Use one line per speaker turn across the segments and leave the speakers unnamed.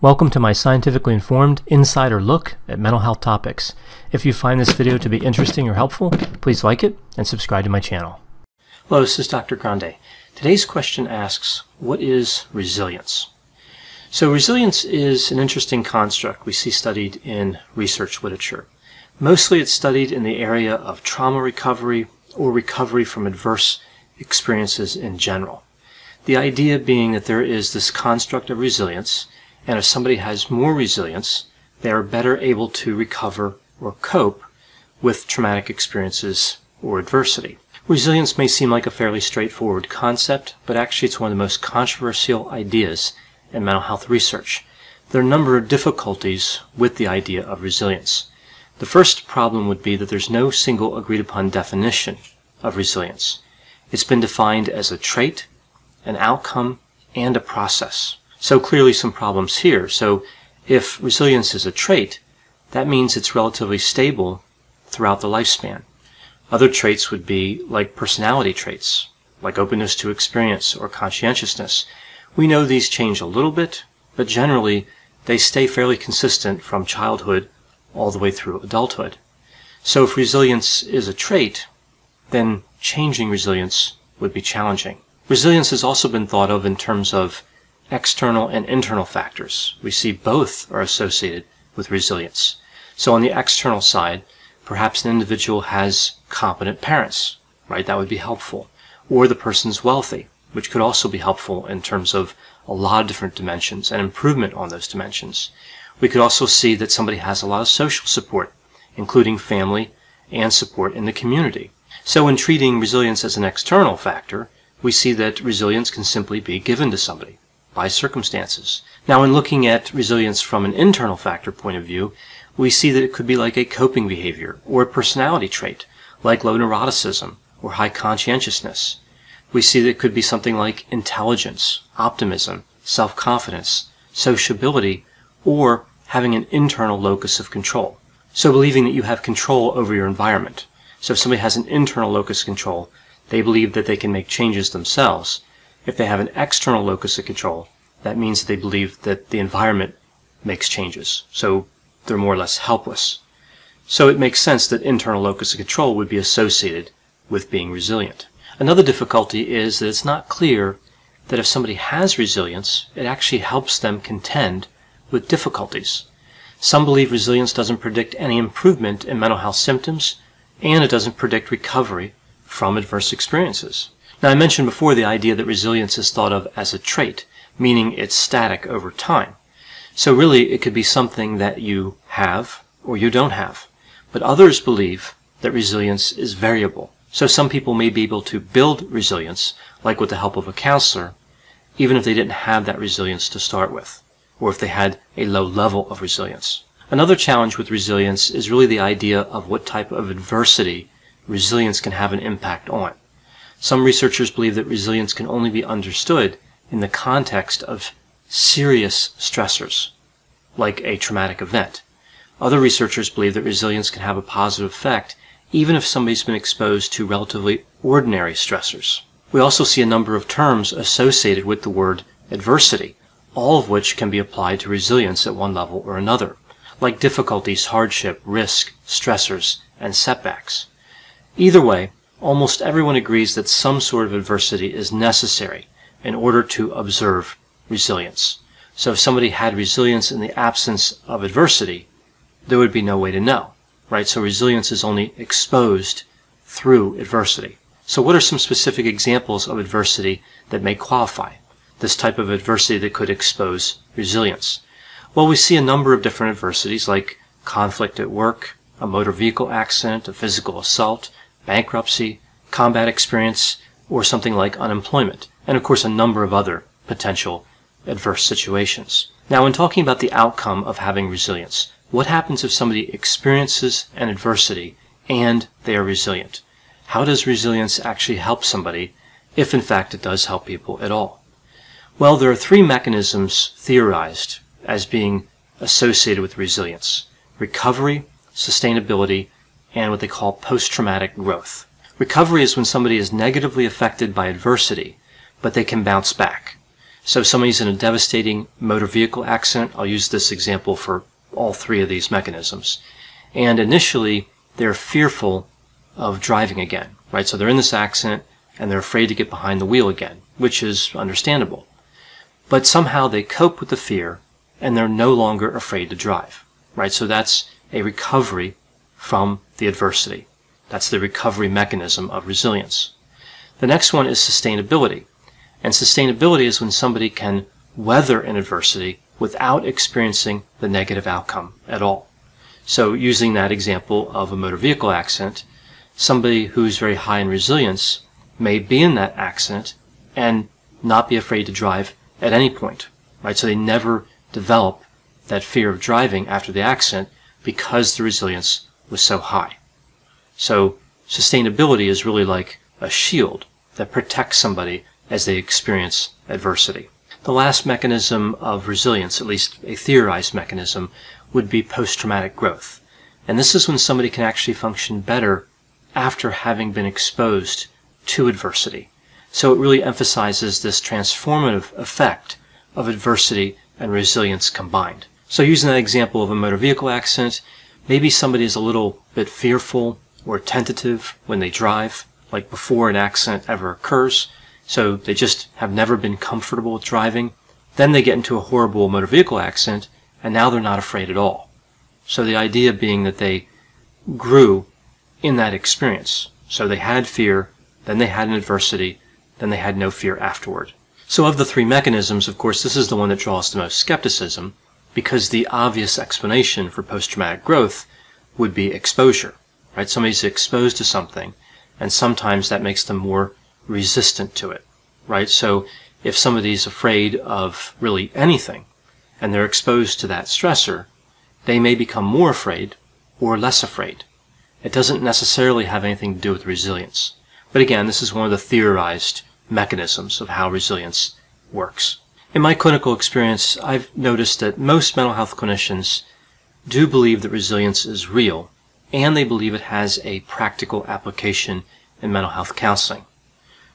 Welcome to my scientifically informed insider look at mental health topics. If you find this video to be interesting or helpful, please like it and subscribe to my channel. Hello, this is Dr. Grande. Today's question asks, what is resilience? So resilience is an interesting construct we see studied in research literature. Mostly it's studied in the area of trauma recovery or recovery from adverse experiences in general. The idea being that there is this construct of resilience, and if somebody has more resilience, they are better able to recover or cope with traumatic experiences or adversity. Resilience may seem like a fairly straightforward concept, but actually it's one of the most controversial ideas in mental health research. There are a number of difficulties with the idea of resilience. The first problem would be that there's no single agreed upon definition of resilience. It's been defined as a trait, an outcome, and a process. So clearly some problems here. So if resilience is a trait, that means it's relatively stable throughout the lifespan. Other traits would be like personality traits, like openness to experience or conscientiousness. We know these change a little bit, but generally they stay fairly consistent from childhood all the way through adulthood. So if resilience is a trait, then changing resilience would be challenging. Resilience has also been thought of in terms of external and internal factors. We see both are associated with resilience. So on the external side, perhaps an individual has competent parents, right? That would be helpful. Or the person's wealthy, which could also be helpful in terms of a lot of different dimensions and improvement on those dimensions. We could also see that somebody has a lot of social support, including family and support in the community. So in treating resilience as an external factor, we see that resilience can simply be given to somebody by circumstances. Now, in looking at resilience from an internal factor point of view, we see that it could be like a coping behavior or a personality trait, like low neuroticism or high conscientiousness. We see that it could be something like intelligence, optimism, self-confidence, sociability, or having an internal locus of control. So believing that you have control over your environment. So if somebody has an internal locus of control, they believe that they can make changes themselves. If they have an external locus of control, that means that they believe that the environment makes changes. So they're more or less helpless. So it makes sense that internal locus of control would be associated with being resilient. Another difficulty is that it's not clear that if somebody has resilience, it actually helps them contend with difficulties. Some believe resilience doesn't predict any improvement in mental health symptoms, and it doesn't predict recovery from adverse experiences. Now, I mentioned before the idea that resilience is thought of as a trait, meaning it's static over time. So really, it could be something that you have or you don't have. But others believe that resilience is variable. So some people may be able to build resilience, like with the help of a counselor, even if they didn't have that resilience to start with, or if they had a low level of resilience. Another challenge with resilience is really the idea of what type of adversity resilience can have an impact on. Some researchers believe that resilience can only be understood in the context of serious stressors, like a traumatic event. Other researchers believe that resilience can have a positive effect even if somebody's been exposed to relatively ordinary stressors. We also see a number of terms associated with the word adversity, all of which can be applied to resilience at one level or another, like difficulties, hardship, risk, stressors, and setbacks. Either way, almost everyone agrees that some sort of adversity is necessary in order to observe resilience. So if somebody had resilience in the absence of adversity, there would be no way to know, right? So resilience is only exposed through adversity. So what are some specific examples of adversity that may qualify this type of adversity that could expose resilience? Well, we see a number of different adversities like conflict at work, a motor vehicle accident, a physical assault, bankruptcy, combat experience, or something like unemployment, and of course a number of other potential adverse situations. Now, when talking about the outcome of having resilience, what happens if somebody experiences an adversity and they are resilient? How does resilience actually help somebody, if in fact it does help people at all? Well, there are three mechanisms theorized as being associated with resilience: recovery, sustainability, and what they call post-traumatic growth. Recovery is when somebody is negatively affected by adversity, but they can bounce back. So if somebody's in a devastating motor vehicle accident, I'll use this example for all three of these mechanisms. And initially, they're fearful of driving again, right? So they're in this accident and they're afraid to get behind the wheel again, which is understandable. But somehow they cope with the fear and they're no longer afraid to drive, right? So that's a recovery from the adversity. That's the recovery mechanism of resilience. The next one is sustainability. And sustainability is when somebody can weather an adversity without experiencing the negative outcome at all. So using that example of a motor vehicle accident, somebody who's very high in resilience may be in that accident and not be afraid to drive at any point, right? So they never develop that fear of driving after the accident because the resilience was so high. So sustainability is really like a shield that protects somebody as they experience adversity. The last mechanism of resilience, at least a theorized mechanism, would be post-traumatic growth. And this is when somebody can actually function better after having been exposed to adversity. So it really emphasizes this transformative effect of adversity and resilience combined. So using that example of a motor vehicle accident, maybe somebody is a little bit fearful or tentative when they drive, like before an accident ever occurs. So they just have never been comfortable with driving. Then they get into a horrible motor vehicle accident, and now they're not afraid at all. So the idea being that they grew in that experience. So they had fear, then they had an adversity, then they had no fear afterward. So of the three mechanisms, of course, this is the one that draws the most skepticism, because the obvious explanation for post-traumatic growth would be exposure, right? Somebody's exposed to something, and sometimes that makes them more resistant to it, right? So if somebody's afraid of really anything and they're exposed to that stressor, they may become more afraid or less afraid. It doesn't necessarily have anything to do with resilience. But again, this is one of the theorized mechanisms of how resilience works. In my clinical experience, I've noticed that most mental health clinicians do believe that resilience is real, and they believe it has a practical application in mental health counseling.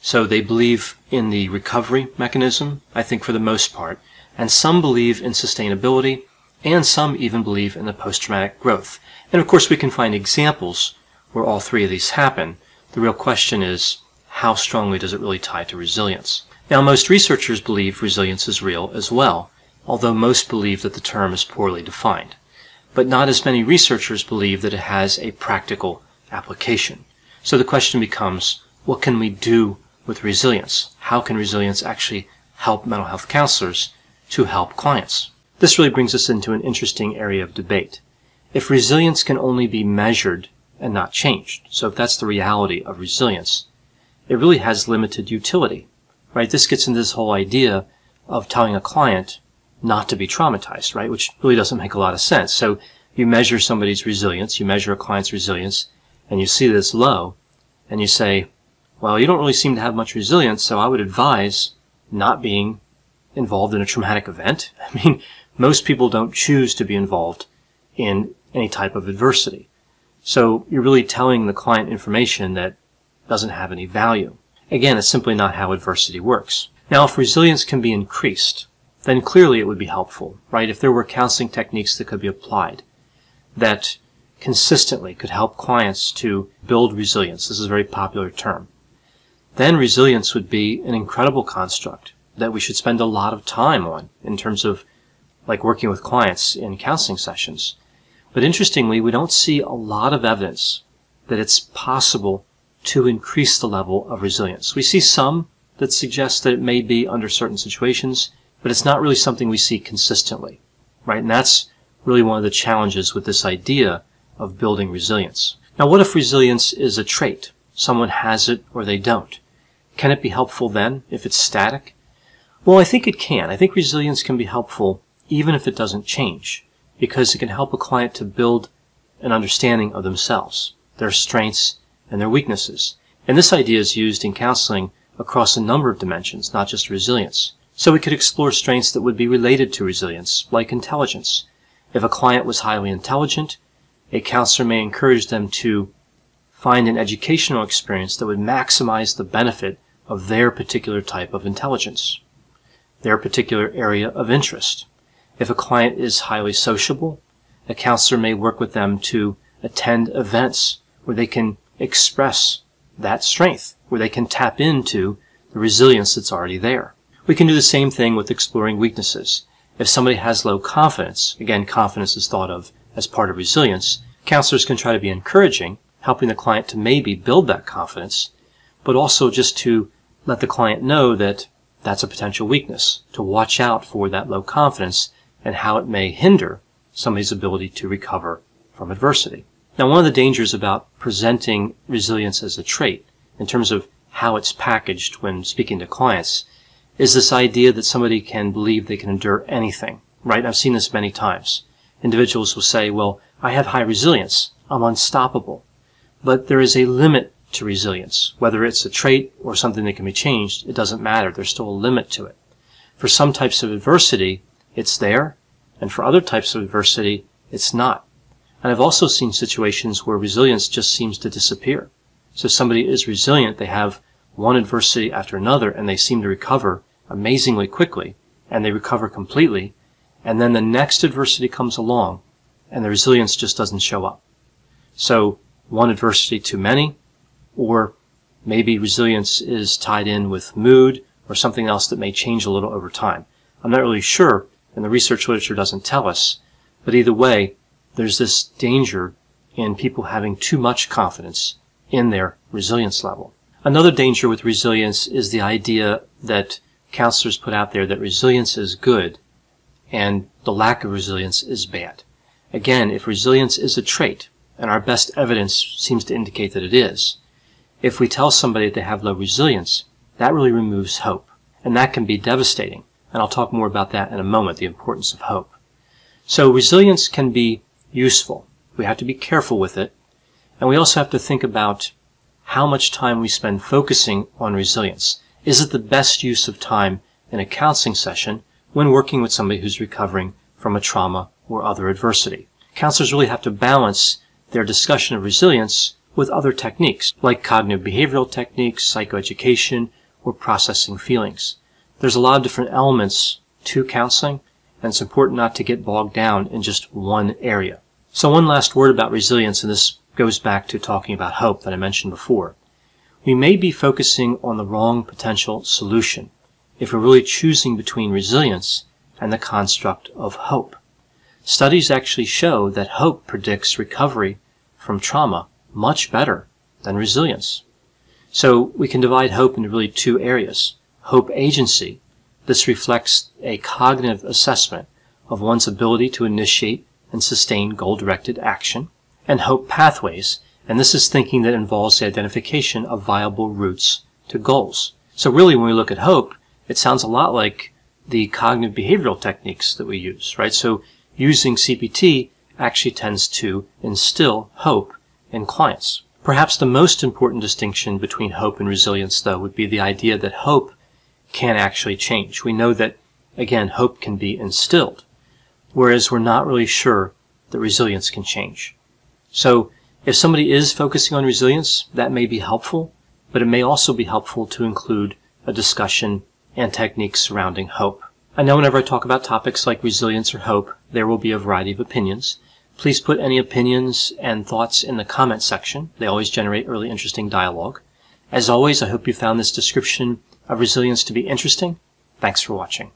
So they believe in the recovery mechanism, I think for the most part, and some believe in sustainability, and some even believe in the post-traumatic growth. And of course we can find examples where all three of these happen. The real question is, how strongly does it really tie to resilience? Now most researchers believe resilience is real as well, although most believe that the term is poorly defined. But not as many researchers believe that it has a practical application. So the question becomes, what can we do with resilience? How can resilience actually help mental health counselors to help clients? This really brings us into an interesting area of debate. If resilience can only be measured and not changed, so if that's the reality of resilience, it really has limited utility, right? This gets into this whole idea of telling a client not to be traumatized, right? Which really doesn't make a lot of sense. So you measure somebody's resilience, you measure a client's resilience, and you see that it's low, and you say, well, you don't really seem to have much resilience, so I would advise not being involved in a traumatic event. I mean, most people don't choose to be involved in any type of adversity. So you're really telling the client information that doesn't have any value. Again, it's simply not how adversity works. Now, if resilience can be increased, then clearly it would be helpful, right? If there were counseling techniques that could be applied that consistently could help clients to build resilience, this is a very popular term, then resilience would be an incredible construct that we should spend a lot of time on in terms of like working with clients in counseling sessions. But interestingly, we don't see a lot of evidence that it's possible to increase the level of resilience. We see some that suggest that it may be under certain situations, but it's not really something we see consistently, right? And that's really one of the challenges with this idea of building resilience. Now, what if resilience is a trait? Someone has it or they don't. Can it be helpful then if it's static? Well, I think it can. I think resilience can be helpful even if it doesn't change, because it can help a client to build an understanding of themselves, their strengths and their weaknesses. And this idea is used in counseling across a number of dimensions, not just resilience. So we could explore strengths that would be related to resilience, like intelligence. If a client was highly intelligent, a counselor may encourage them to find an educational experience that would maximize the benefit of their particular type of intelligence. their particular area of interest. If a client is highly sociable, a counselor may work with them to attend events where they can express that strength, where they can tap into the resilience that's already there. We can do the same thing with exploring weaknesses. If somebody has low confidence, again, confidence is thought of as part of resilience, counselors can try to be encouraging, helping the client to maybe build that confidence, but also just to let the client know that that's a potential weakness, to watch out for that low confidence and how it may hinder somebody's ability to recover from adversity. Now, one of the dangers about presenting resilience as a trait, in terms of how it's packaged when speaking to clients, is this idea that somebody can believe they can endure anything, right? I've seen this many times. Individuals will say, well, I have high resilience, I'm unstoppable. But there is a limit to resilience. Whether it's a trait or something that can be changed, it doesn't matter. There's still a limit to it. For some types of adversity, it's there, and for other types of adversity, it's not. And I've also seen situations where resilience just seems to disappear. So if somebody is resilient, they have one adversity after another, and they seem to recover amazingly quickly, and they recover completely, and then the next adversity comes along, and the resilience just doesn't show up. So one adversity too many, or maybe resilience is tied in with mood or something else that may change a little over time. I'm not really sure, and the research literature doesn't tell us, but either way, there's this danger in people having too much confidence in their resilience level. Another danger with resilience is the idea that counselors put out there that resilience is good and the lack of resilience is bad. Again, if resilience is a trait, and our best evidence seems to indicate that it is, if we tell somebody that they have low resilience, that really removes hope. And that can be devastating. And I'll talk more about that in a moment, the importance of hope. So resilience can be useful. We have to be careful with it. And we also have to think about how much time we spend focusing on resilience. Is it the best use of time in a counseling session when working with somebody who's recovering from a trauma or other adversity? Counselors really have to balance their discussion of resilience with other techniques, like cognitive behavioral techniques, psychoeducation, or processing feelings. There's a lot of different elements to counseling, and it's important not to get bogged down in just one area. So one last word about resilience, and this goes back to talking about hope that I mentioned before. We may be focusing on the wrong potential solution if we're really choosing between resilience and the construct of hope. Studies actually show that hope predicts recovery from trauma much better than resilience. So we can divide hope into really two areas. Hope agency. This reflects a cognitive assessment of one's ability to initiate and sustain goal-directed action. And hope pathways. And this is thinking that involves the identification of viable routes to goals. So really, when we look at hope, it sounds a lot like the cognitive behavioral techniques that we use, right? So using CBT actually tends to instill hope in clients. Perhaps the most important distinction between hope and resilience, though, would be the idea that hope can actually change. We know that, again, hope can be instilled, whereas we're not really sure that resilience can change. So if somebody is focusing on resilience, that may be helpful, but it may also be helpful to include a discussion and techniques surrounding hope. I know whenever I talk about topics like resilience or hope, there will be a variety of opinions. Please put any opinions and thoughts in the comment section. They always generate really interesting dialogue. As always, I hope you found this description of resilience to be interesting. Thanks for watching.